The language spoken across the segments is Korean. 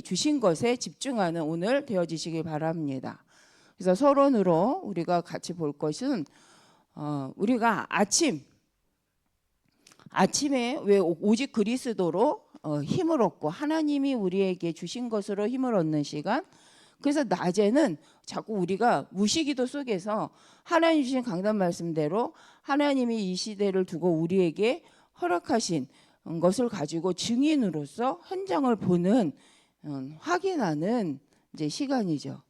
주신 것에 집중하는 오늘 되어지시길 바랍니다. 그래서 서론으로 우리가 같이 볼 것은 우리가 아침에 왜 오직 그리스도로 힘을 얻고 하나님이 우리에게 주신 것으로 힘을 얻는 시간. 그래서 낮에는 자꾸 우리가 무시기도 속에서 하나님 주신 강단 말씀대로 하나님이 이 시대를 두고 우리에게 허락하신 것을 가지고 증인으로서 현장을 보는 확인하는 이제 시간이죠.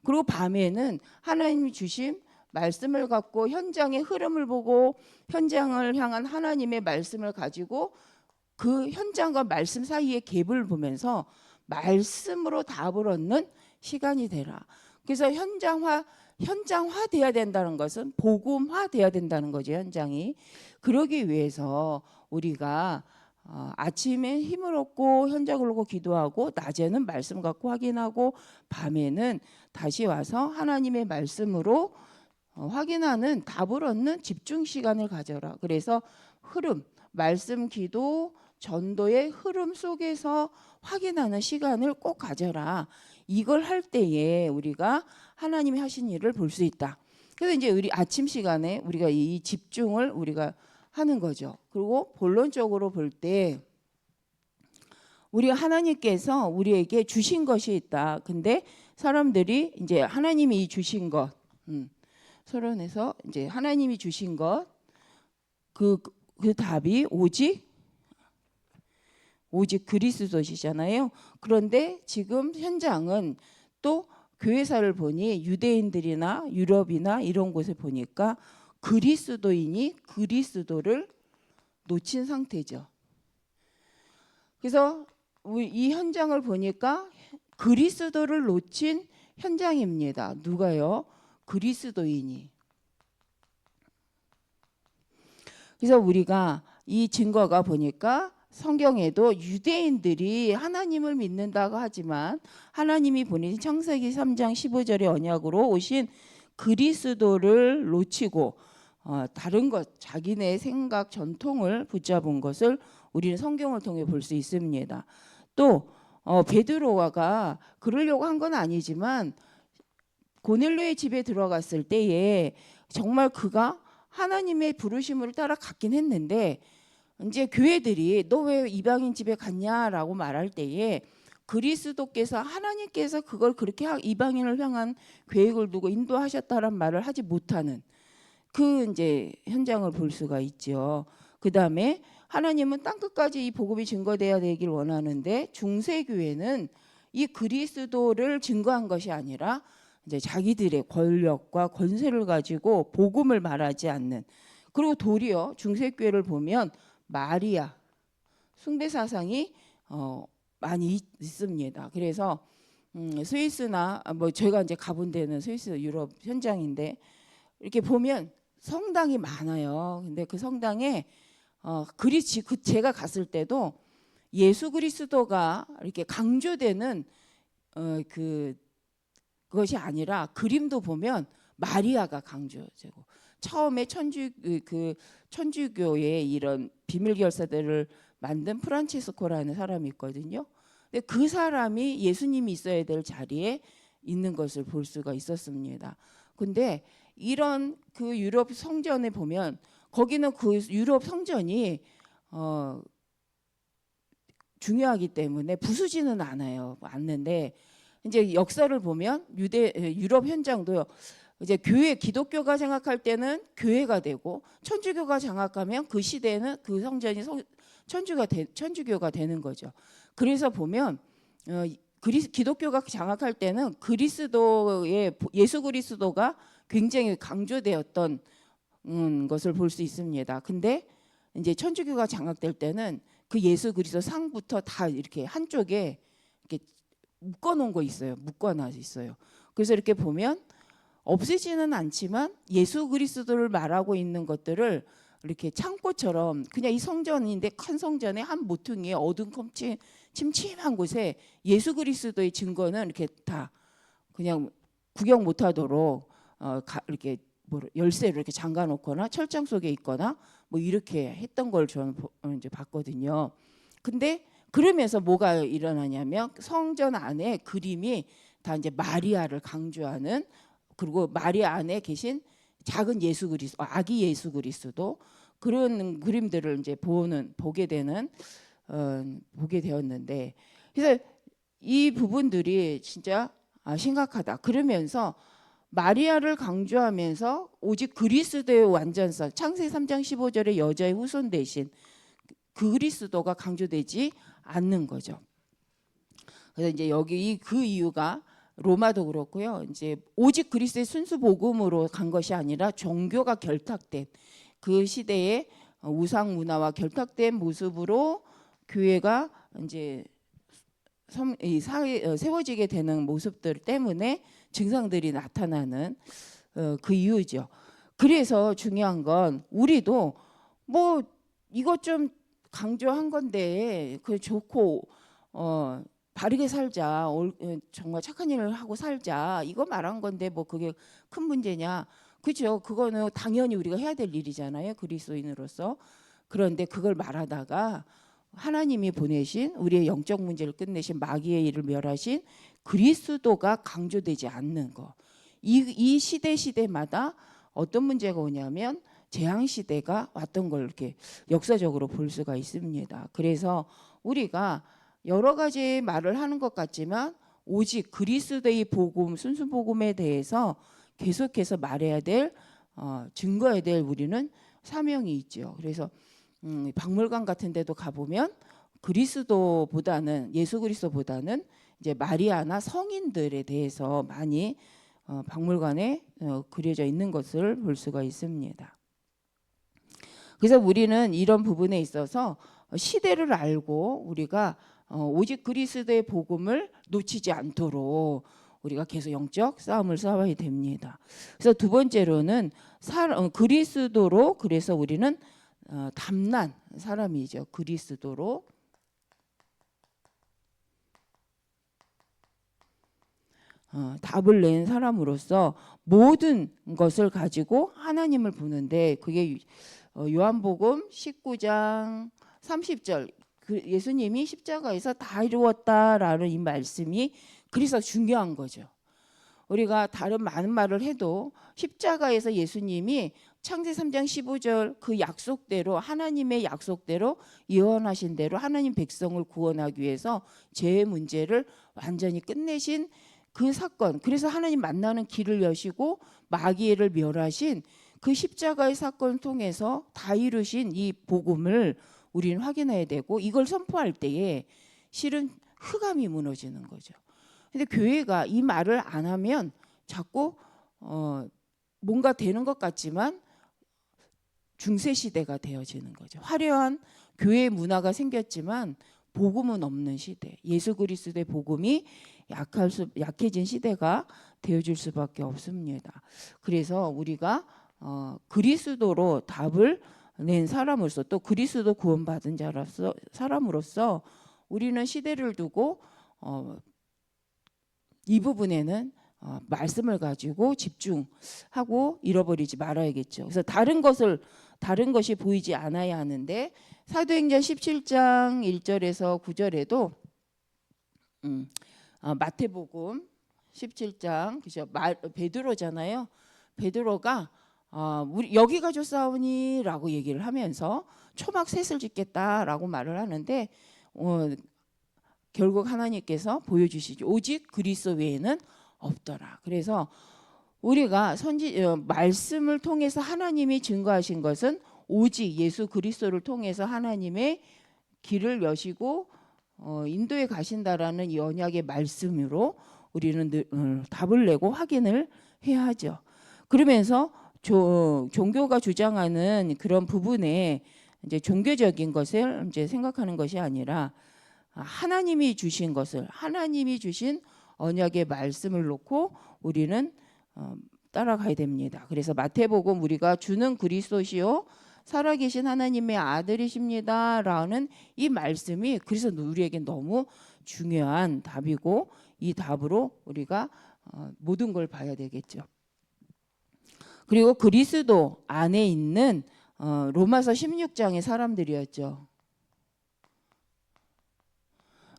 그리고 밤에는 하나님이 주신 말씀을 갖고 현장의 흐름을 보고 현장을 향한 하나님의 말씀을 가지고 그 현장과 말씀 사이의 갭을 보면서 말씀으로 답을 얻는 시간이 되라. 그래서 현장화 돼야 된다는 것은 복음화 돼야 된다는 거죠. 현장이. 그러기 위해서 우리가 아침에 힘을 얻고 현장을 오고 기도하고 낮에는 말씀 갖고 확인하고 밤에는 다시 와서 하나님의 말씀으로 확인하는 답을 얻는 집중 시간을 가져라. 그래서 흐름, 말씀, 기도, 전도의 흐름 속에서 확인하는 시간을 꼭 가져라. 이걸 할 때에 우리가 하나님이 하신 일을 볼 수 있다. 그래서 이제 우리 아침 시간에 우리가 이 집중을 우리가 하는 거죠. 그리고 본론적으로 볼 때 우리 하나님께서 우리에게 주신 것이 있다. 근데 사람들이 이제 하나님이 주신 것, 서론에서 이제 하나님이 주신 것, 그 답이 오직 그리스도시잖아요. 그런데 지금 현장은 또 교회사를 보니 유대인들이나 유럽이나 이런 곳에 보니까 그리스도인이 그리스도를 놓친 상태죠. 그래서 이 현장을 보니까 그리스도를 놓친 현장입니다. 누가요? 그리스도인이. 그래서 우리가 이 증거가 보니까 성경에도 유대인들이 하나님을 믿는다고 하지만 하나님이 보내신 창세기 3장 15절의 언약으로 오신 그리스도를 놓치고 다른 것, 자기네 생각, 전통을 붙잡은 것을 우리는 성경을 통해 볼 수 있습니다. 또 베드로가 그러려고 한 건 아니지만 고넬료의 집에 들어갔을 때에 정말 그가 하나님의 부르심을 따라 갔긴 했는데 이제 교회들이 너 왜 이방인 집에 갔냐라고 말할 때에 그리스도께서 하나님께서 그걸 그렇게 이방인을 향한 계획을 두고 인도하셨다란 말을 하지 못하는 그 이제 현장을 볼 수가 있죠. 그 다음에 하나님은 땅끝까지 이 복음이 증거돼야 되길 원하는데 중세교회는 이 그리스도를 증거한 것이 아니라 이제 자기들의 권력과 권세를 가지고 복음을 말하지 않는, 그리고 도리어 중세교회를 보면 마리아 숭배 사상이 많이 있습니다. 그래서 스위스나 뭐 제가 이제 가본 데는 스위스 유럽 현장인데 이렇게 보면 성당이 많아요. 근데 그 성당에 제가 갔을 때도 예수 그리스도가 이렇게 강조되는 그것이 아니라 그림도 보면 마리아가 강조되고 처음에 천주교의 이런 비밀 결사들을 만든 프란치스코라는 사람이 있거든요. 근데 그 사람이 예수님이 있어야 될 자리에 있는 것을 볼 수가 있었습니다. 근데 이런 그 유럽 성전에 보면 거기는 그 유럽 성전이 중요하기 때문에 부수지는 않는데 이제 역사를 보면 유럽 현장도요. 이제 기독교가 장악할 때는 교회가 되고 천주교가 장악하면 그 시대에는 그 성전이 천주교가 되는 거죠. 그래서 보면 기독교가 장악할 때는 예수 그리스도가 굉장히 강조되었던 것을 볼 수 있습니다. 근데 이제 천주교가 장악될 때는 그 예수 그리스도 상부터 다 이렇게 한쪽에 이렇게 묶어놓은 거 있어요. 묶어놔 있어요. 그래서 이렇게 보면 없애지는 않지만 예수 그리스도를 말하고 있는 것들을 이렇게 창고처럼 그냥 이 성전인데 큰 성전의 한 모퉁이에 침침한 곳에 예수 그리스도의 증거는 이렇게 다 그냥 구경 못하도록 이렇게 열쇠로 이렇게 잠가놓거나 철장 속에 있거나 뭐 이렇게 했던 걸 저는 이제 봤거든요. 근데 그러면서 뭐가 일어나냐면 성전 안에 그림이 다 이제 마리아를 강조하는, 그리고 마리아 안에 계신 작은 예수 그리스도, 아기 예수 그리스도, 그런 그림들을 이제 보게 되었는데, 그래서 이 부분들이 진짜 심각하다. 그러면서 마리아를 강조하면서 오직 그리스도의 완전성, 창세기 3장 15절에 여자의 후손 대신 그리스도가 강조되지 않는 거죠. 그래서 이제 여기 그 이유가 로마도 그렇고요. 이제 오직 그리스도의 순수 복음으로 간 것이 아니라 종교가 결탁된 그 시대의 우상 문화와 결탁된 모습으로 교회가 이제 세워지게 되는 모습들 때문에 증상들이 나타나는 그 이유죠. 그래서 중요한 건 우리도 뭐 이것 좀 강조한 건데 그 좋고 바르게 살자, 정말 착한 일을 하고 살자, 이거 말한 건데 뭐 그게 큰 문제냐? 그죠? 그거는 당연히 우리가 해야 될 일이잖아요, 그리스도인으로서. 그런데 그걸 말하다가 하나님이 보내신, 우리의 영적 문제를 끝내신, 마귀의 일을 멸하신 그리스도가 강조되지 않는 거. 이 시대마다 어떤 문제가 오냐면 재앙 시대가 왔던 걸 이렇게 역사적으로 볼 수가 있습니다. 그래서 우리가 여러 가지 말을 하는 것 같지만 오직 그리스도의 복음, 순수 복음에 대해서 계속해서 말해야 될, 증거해야 될 우리는 사명이 있죠. 그래서 박물관 같은 데도 가보면 그리스도보다는, 예수 그리스도보다는 이제 마리아나 성인들에 대해서 많이 박물관에 그려져 있는 것을 볼 수가 있습니다. 그래서 우리는 이런 부분에 있어서 시대를 알고 우리가 오직 그리스도의 복음을 놓치지 않도록 우리가 계속 영적 싸움을 싸워야 됩니다. 그래서 두 번째로는 그리스도로, 그래서 우리는 담난 사람이죠. 그리스도로 답을 낸 사람으로서 모든 것을 가지고 하나님을 보는데, 그게 요한복음 19장 30절, 예수님이 십자가에서 다 이루었다라는 이 말씀이 그래서 중요한 거죠. 우리가 다른 많은 말을 해도 십자가에서 예수님이 창세기 3장 15절 그 약속대로, 하나님의 약속대로, 예언하신 대로 하나님 백성을 구원하기 위해서 죄의 문제를 완전히 끝내신 그 사건, 그래서 하나님 만나는 길을 여시고 마귀를 멸하신 그 십자가의 사건을 통해서 다 이루신 이 복음을 우리는 확인해야 되고, 이걸 선포할 때에 실은 흑암이 무너지는 거죠. 근데 교회가 이 말을 안 하면 자꾸 뭔가 되는 것 같지만 중세 시대가 되어지는 거죠. 화려한 교회 문화가 생겼지만 복음은 없는 시대, 예수 그리스도의 복음이 약해진 시대가 되어질 수밖에 없습니다. 그래서 우리가 그리스도로 답을 낸 사람으로서, 또 그리스도 구원받은 사람으로서 우리는 시대를 두고 이 부분에는 말씀을 가지고 집중하고 잃어버리지 말아야겠죠. 그래서 다른 것이 보이지 않아야 하는데, 사도행전 17장 1절에서 9절에도 마태복음 17장, 그죠? 베드로잖아요. 베드로가 우리 여기 가져 싸우니라고 얘기를 하면서 초막 셋을 짓겠다라고 말을 하는데, 결국 하나님께서 보여주시죠. 오직 그리스도 외에는 없더라. 그래서 우리가 말씀을 통해서 하나님이 증거하신 것은 오직 예수 그리스도를 통해서 하나님의 길을 여시고 인도에 가신다라는 이 언약의 말씀으로 우리는 답을 내고 확인을 해야 하죠. 그러면서 종교가 주장하는 그런 부분에 이제 종교적인 것을 이제 생각하는 것이 아니라 하나님이 주신 것을, 하나님이 주신 언약의 말씀을 놓고 우리는 따라가야 됩니다. 그래서 마태복음 우리가 주는 그리스도시요 살아계신 하나님의 아들이십니다라는 이 말씀이 그래서 우리에게 너무 중요한 답이고, 이 답으로 우리가 모든 걸 봐야 되겠죠. 그리고 그리스도 안에 있는 로마서 16장의 사람들이었죠.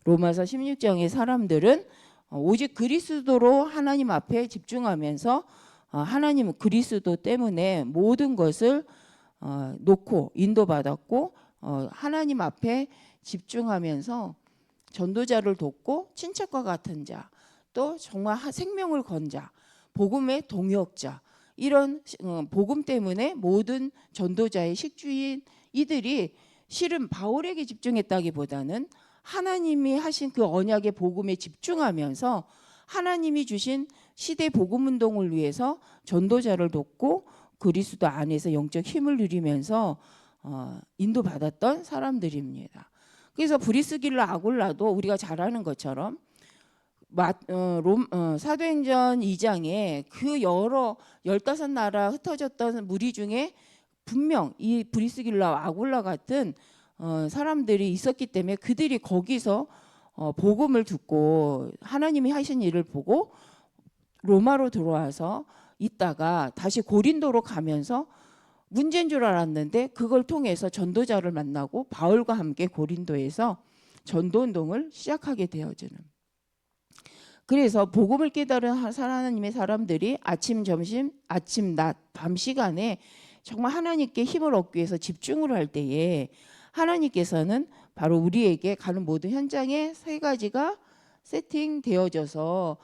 로마서 16장의 사람들은 오직 그리스도로 하나님 앞에 집중하면서 하나님 그리스도 때문에 모든 것을 놓고 인도받았고 하나님 앞에 집중하면서 전도자를 돕고 친척과 같은 자, 또 정말 생명을 건 자, 복음의 동역자, 이런 복음 때문에 모든 전도자의 식주인 이들이 실은 바울에게 집중했다기보다는 하나님이 하신 그 언약의 복음에 집중하면서 하나님이 주신 시대 복음 운동을 위해서 전도자를 돕고 그리스도 안에서 영적 힘을 누리면서 인도받았던 사람들입니다. 그래서 브리스길라 아굴라도 우리가 잘 아는 것처럼 사도행전 2장에 그 여러 15나라 흩어졌던 무리 중에 분명 이 브리스길라 아굴라 같은 사람들이 있었기 때문에 그들이 거기서 복음을 듣고 하나님이 하신 일을 보고 로마로 들어와서 있다가 다시 고린도로 가면서 문제인 줄 알았는데 그걸 통해서 전도자를 만나고 바울과 함께 고린도에서 전도운동을 시작하게 되어지는. 그래서 복음을 깨달은 하나님의 사람들이 아침, 점심, 아침, 낮, 밤 시간에 정말 하나님께 힘을 얻기 위해서 집중을 할 때에 하나님께서는 바로 우리에게 가는 모든 현장에 3가지가 세팅되어져서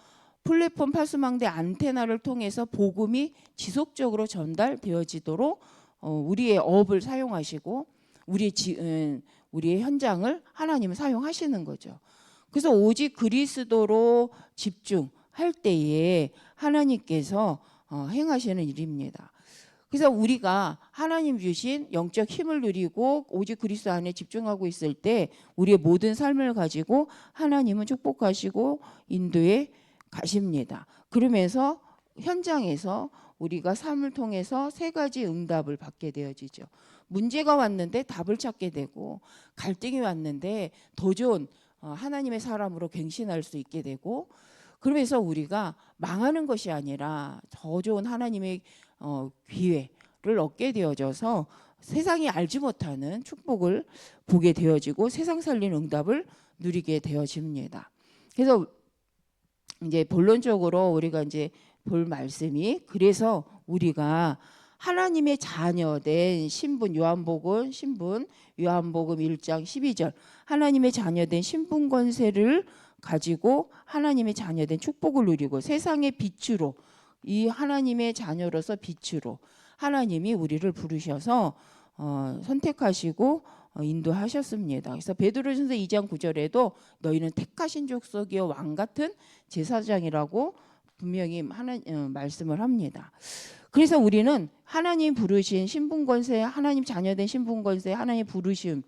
플랫폼 파수망대 안테나를 통해서 복음이 지속적으로 전달되어지도록 우리의 업을 사용하시고 우리의 현장을 하나님은 사용하시는 거죠. 그래서 오직 그리스도로 집중할 때에 하나님께서 행하시는 일입니다. 그래서 우리가 하나님 주신 영적 힘을 누리고 오직 그리스도 안에 집중하고 있을 때 우리의 모든 삶을 가지고 하나님은 축복하시고 인도해 가십니다. 그러면서 현장에서 우리가 삶을 통해서 3가지 응답을 받게 되어지죠. 문제가 왔는데 답을 찾게 되고, 갈등이 왔는데 더 좋은 하나님의 사람으로 갱신할 수 있게 되고, 그러면서 우리가 망하는 것이 아니라 더 좋은 하나님의 기회를 얻게 되어져서 세상이 알지 못하는 축복을 보게 되어지고 세상 살리는 응답을 누리게 되어집니다. 그래서 이제 본론적으로 우리가 이제 볼 말씀이, 그래서 우리가 하나님의 자녀된 신분, 요한복음 1장 12절, 하나님의 자녀된 신분 권세를 가지고 하나님의 자녀된 축복을 누리고 세상의 빛으로, 이 하나님의 자녀로서 빛으로 하나님이 우리를 부르셔서 선택하시고 인도하셨습니다. 그래서 베드로전서 2장 9절에도 너희는 택하신 족속이요 왕 같은 제사장이라고 분명히 말씀을 합니다. 그래서 우리는 하나님 부르신 신분 권세, 하나님 자녀된 신분 권세, 하나님 부르심,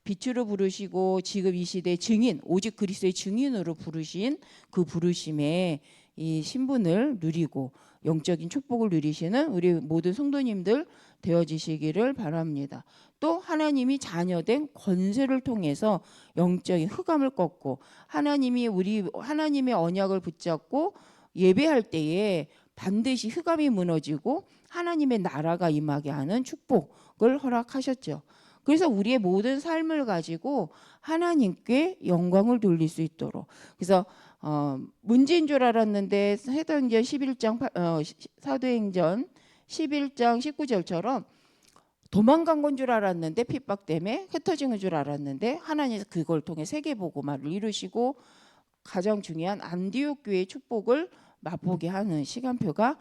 빛으로 부르시고 지금 이 시대 증인, 오직 그리스도의 증인으로 부르신 그 부르심에 이 신분을 누리고 영적인 축복을 누리시는 우리 모든 성도님들 되어지시기를 바랍니다. 또 하나님이 자녀된 권세를 통해서 영적인 흑암을 꺾고 하나님의 언약을 붙잡고 예배할 때에 반드시 흑암이 무너지고 하나님의 나라가 임하게 하는 축복을 허락하셨죠. 그래서 우리의 모든 삶을 가지고 하나님께 영광을 돌릴 수 있도록, 그래서 문제인 줄 알았는데 사도행전 11장 19절처럼 도망간 건 줄 알았는데, 핍박 때문에 흩어진 건 줄 알았는데 하나님께서 그걸 통해 세계복음화를 이루시고 가장 중요한 안디옥 교회의 축복을 맛보게 하는 시간표가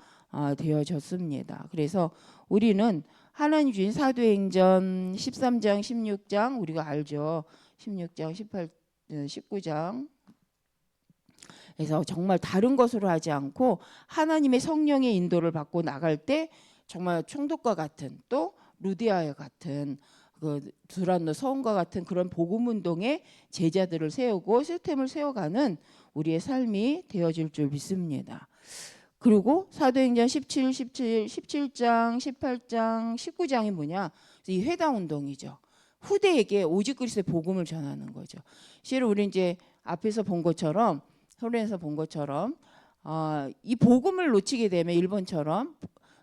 되어졌습니다. 그래서 우리는 하나님 주신 사도행전 13장 16장 우리가 알죠. 16장 18, 19장 그래서 정말 다른 것으로 하지 않고 하나님의 성령의 인도를 받고 나갈 때 정말 총독과 같은, 또 루디아와 같은, 그 두란노 서원과 같은 그런 복음 운동의 제자들을 세우고 시스템을 세워가는 우리의 삶이 되어질 줄 믿습니다. 그리고 사도행전 17장, 18장, 19장이 뭐냐? 이 회당 운동이죠. 후대에게 오직 그리스도의 복음을 전하는 거죠. 실은 우리 이제 앞에서 본 것처럼, 서론에서 본 것처럼 이 복음을 놓치게 되면 일본처럼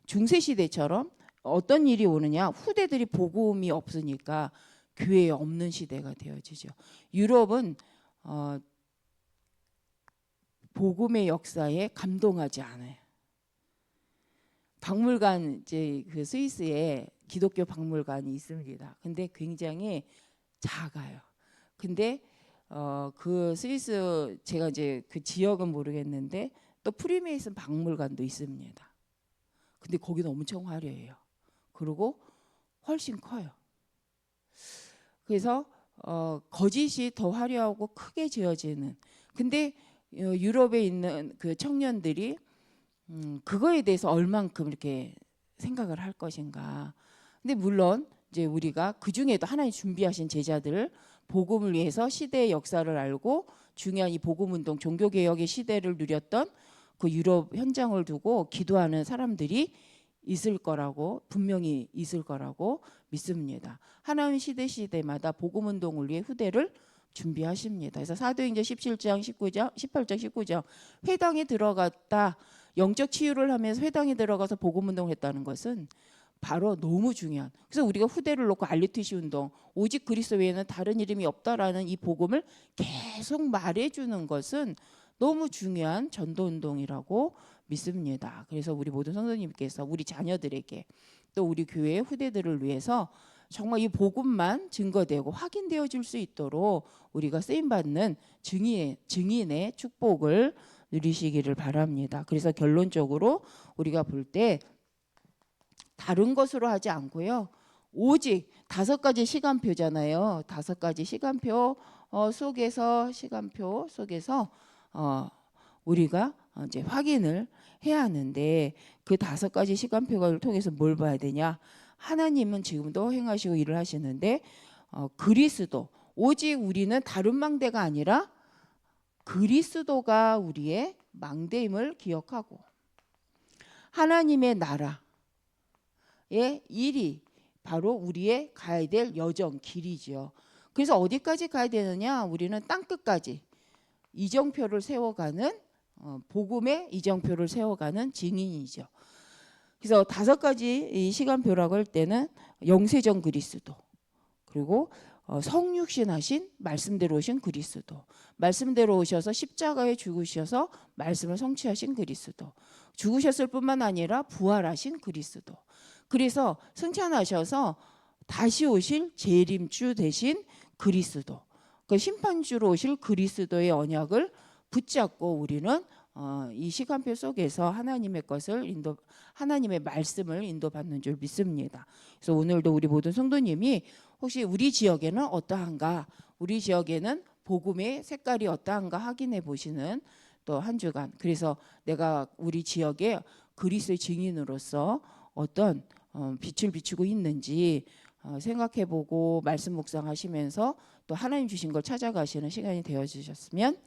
중세 시대처럼 어떤 일이 오느냐? 후대들이 복음이 없으니까 교회에 없는 시대가 되어지죠. 유럽은 어, 복음의 역사에 감동하지 않아요. 박물관 이제 그 스위스에 기독교 박물관이 있습니다. 근데 굉장히 작아요. 근데 그 스위스 제가 이제 그 지역은 모르겠는데 또 프리메이슨 박물관도 있습니다. 근데 거기는 엄청 화려해요. 그리고 훨씬 커요. 그래서 거짓이 더 화려하고 크게 지어지는. 근데 유럽에 있는 그 청년들이 그거에 대해서 얼만큼 이렇게 생각을 할 것인가. 근데 물론 이제 우리가 그 중에도 하나님 준비하신 제자들 복음을 위해서 시대의 역사를 알고 중요한 이 복음 운동 종교 개혁의 시대를 누렸던 그 유럽 현장을 두고 기도하는 사람들이 있을 거라고 분명히 있을 거라고 믿습니다. 하나님 시대마다 복음 운동을 위해 후대를 준비하십니다. 그래서 사도행전 17장 19장 18장 19장 회당에 들어갔다 영적 치유를 하면서 회당에 들어가서 복음 운동을 했다는 것은 바로 너무 중요한. 그래서 우리가 후대를 놓고 알리티시 운동 오직 그리스도 외에는 다른 이름이 없다라는 이 복음을 계속 말해주는 것은 너무 중요한 전도 운동이라고 믿습니다. 그래서 우리 모든 성도님께서 우리 자녀들에게 또 우리 교회의 후대들을 위해서 정말 이 복음만 증거되고 확인되어 줄 수 있도록 우리가 쓰임받는 증인의 축복을 누리시기를 바랍니다. 그래서 결론적으로 우리가 볼 때 다른 것으로 하지 않고요. 오직 5가지 시간표잖아요. 5가지 시간표 속에서 우리가 이제 확인을 해야 하는데 그 5가지 시간표를 통해서 뭘 봐야 되냐? 하나님은 지금도 행하시고 일을 하시는데 그리스도 오직 우리는 다른 망대가 아니라 그리스도가 우리의 망대임을 기억하고 하나님의 나라의 일이 바로 우리의 가야 될 여정 길이죠. 그래서 어디까지 가야 되느냐? 우리는 땅끝까지 이정표를 세워가는 복음의 이정표를 세워가는 증인이죠. 그래서 5가지 이 시간표라고 할 때는 영세전 그리스도 그리고 성육신하신 말씀대로 오신 그리스도 말씀대로 오셔서 십자가에 죽으셔서 말씀을 성취하신 그리스도 죽으셨을 뿐만 아니라 부활하신 그리스도 그래서 승천하셔서 다시 오실 재림주 되신 그리스도 그 심판주로 오실 그리스도의 언약을 붙잡고 우리는 이 시간표 속에서 하나님의 말씀을 인도받는 줄 믿습니다. 그래서 오늘도 우리 모든 성도님이 혹시 우리 지역에는 어떠한가, 우리 지역에는 복음의 색깔이 어떠한가 확인해 보시는 또 한 주간. 그래서 내가 우리 지역에 그리스도의 증인으로서 어떤 빛을 비추고 있는지 생각해보고 말씀 묵상하시면서 또 하나님 주신 걸 찾아가시는 시간이 되어주셨으면